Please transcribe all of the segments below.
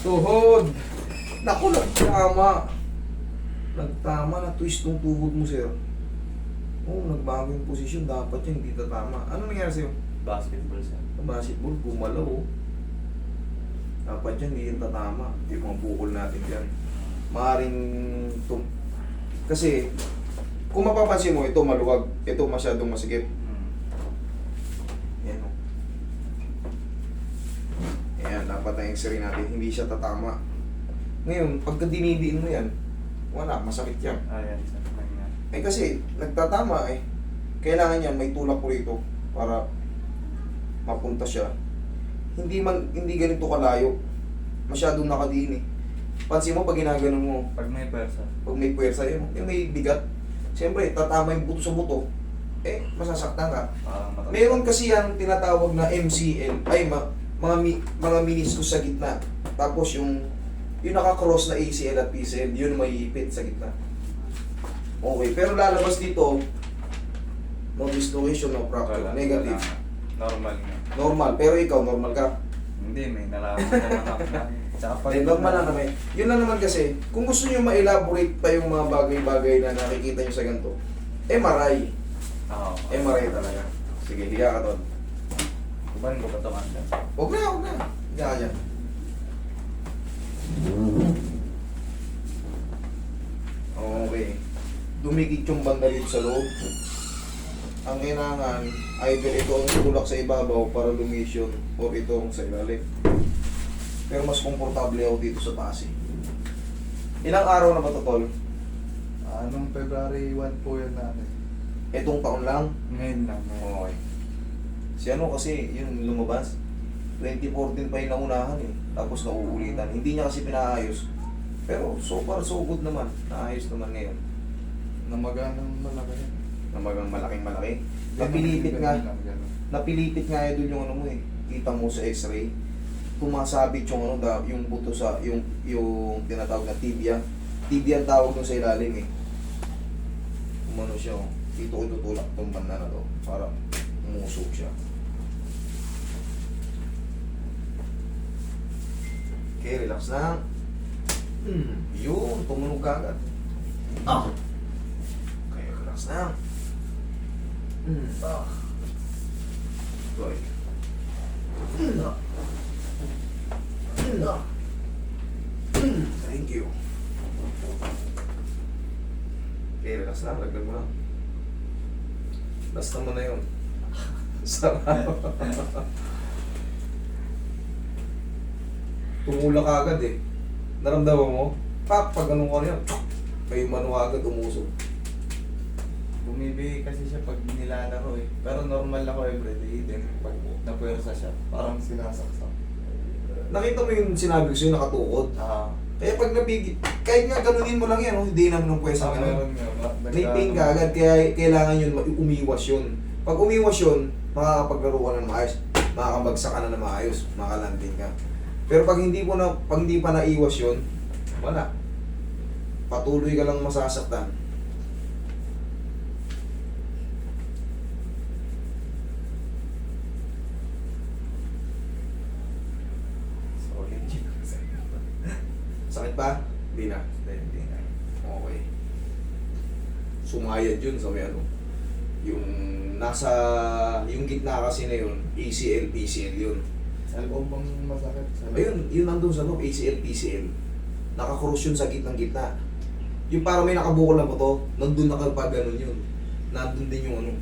Tuhod! Naku, nagtama. Nagtama na twist ng tuhod mo, sir. Oo, nagbago yung posisyon. Dapat yun, hindi tatama. Ano nangyari sa'yo? Basketball siya. Sa basketball, gumalaw. Oh. Dapat yun, hindi yung tatama. Yung mga bukol natin dyan. Maaring kasi, kung mapapansin mo, ito maluwag. Ito masyadong masikip. Yan o. Ayan, dapat na x-ray natin. Hindi siya tatama. Ngayon, pagka dinidiin mo yan, wala, masakit yan. Ayan, sa kanya. Eh kasi, nagtatama eh. Kailangan niya may tulak po rito para mapunta siya. Hindi ganito kalayo. Masyadong nakadiin eh. Pansin mo pag ginaganon mo, Pag may pwersa. pag may puwersa yun, yung may bigat. Siyempre, tatama yung buto sa buto. Eh, masasaktan ka. Parang matapos. Meron kasi yan tinatawag na MCL, ay mga meniscus sa gitna. Tapos yung naka-cross na ACL at PCL, yun may ipit sa gitna. Okay, pero lalabas dito, no dislocation, no fracture, Wala. negative. Normal nga. Normal, pero ikaw, normal ka. Hindi, may nalaman naman ako na. Tsaka pag... Then, normal lang naman. Yun lang naman kasi, kung gusto nyo ma-elaborate pa yung mga bagay-bagay na nakikita nyo sa ganito, MRI. Oo. MRI talaga. Sige, higa ka doon. Kubahin ko pa ito kanta. Huwag na. Higa ka dyan. Okay. Dumikit yung banda dito sa loob. Ang kailangan, either ito ang tulak sa ibabaw para lumisyon o ito ang sa ilalim. Pero mas komportable ako dito sa taas eh. Ilang araw na ba ito, Tol? Anong February 1 po yun natin? Itong taon lang? Ngayon lang. Okay. Si ano kasi, yung lumabas, 2014 pa yung naunahan eh. Tapos nauulitan. Hindi niya kasi pinaayos. Pero so far so good naman. Naayos naman ngayon. Namaganang malaki. Namagang malaking malaki. Napilipit nga. Napilipit nga doon yung ano mo eh. Kita mo sa x-ray. Tumasabit yung ano, yung buto sa, yung tinatawag na tibia. Tibia ang tawag doon sa ilalim eh. Umano siya oh. Dito ko tutulak itong banda na to. Para umusog siya. Okay, relax na. Yun, tumunog ka agad. Okay, relax na. Okay. Thank you. Okay, relax na. Lagdag mo na. Last naman na yun. Sarap. Tumula ka agad eh. Naramdaman mo? Pag anong ka yan, may umano ka agad, umusog. Bumibigay kasi siya pag nilalaro eh. Pero normal ako everyday. Then pag napwersa siya, parang sinasaksak. Nakita mo yung sinabi ko sa'yo, nakatukod. Kaya pag nabigit, kahit nga ganunin mo lang yan, oh, hindi naman ng pwesa ka Meron nga. may pain ka agad, kaya kailangan yun, umiwas yun. Pag umiwas yun, makakapaglaro ka na ng maayos, makakabagsak ka na ng maayos, makalanding ka. Pero pag hindi pa naiwas yun, wala. Patuloy ka lang masasaktan. Sakit pa? Hindi na. Hindi na. Okay. Sumayad yun sa may ano. Yung gitna kasi na yun, ACL, PCL yun. Sa loob bang masakit? Ayun, yun nandun sa loob, ACL, PCL. Naka-cross yun sa gitnang-gitna. Yung parang may nakabukol na buto, nandun nakapag ganun yun. Nandun din yung ano,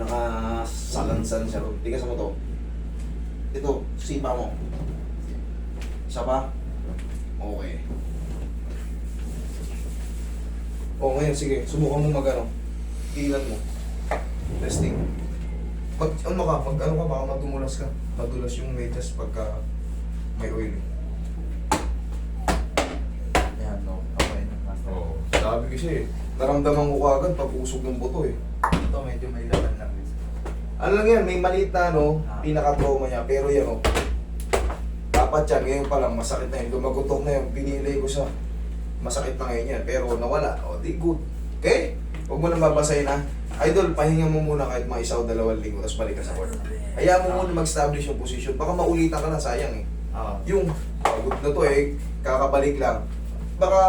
nakasalansan siya ron. Tigas mo to. Ito, sipa mo. Isa pa? Okay. O ngayon, sige, subukan mo mag-ano. Ilan mo. Testing. Pag ano ka, baka madumulas ka. Madulas yung medyas pagka may oil. Yan, no. Okay na. Oo. Sabi kasi, naramdaman ko agad pag usog ng buto eh. Ito medyo may laman lang. Ano lang yan, may maliit na ano, pinaka-trauma niya. Pero yan o, dapat yan, ngayon pa lang, masakit na yun. Lumagutok na yun, pinilay ko siya. Masakit na ngayon yan, pero nawala. O, di good. Okay? Huwag mo na babasahin ha. Idol, pahinga mo muna kahit mga 1 o 2 linggo, tapos balik ka sa work. Hayaan mo muna mag-establish yung position. Baka maulitan ka na, sayang eh. Oo. Yung pagod na to eh, kakabalik lang. Baka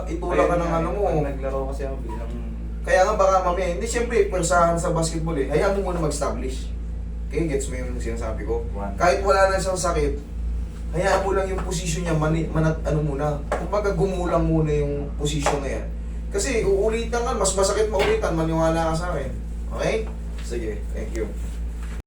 itulak ka ng ano mo. Pag naglaro kasi ako bilang... Kaya nga baka mamaya, hindi siyempre, pwersahan sa basketball eh. Hayaan mo muna mag-establish. Okay, gets mo yung sinasabi ko? Kahit wala na siyang sakit, hayaan mo lang yung posisyon niya, ano muna. Kumbaga gumulang muna yung posisyon na yan. Kasi uulitan ka, mas masakit maulitan, maniwala ka sa akin. Okay? Sige, thank you.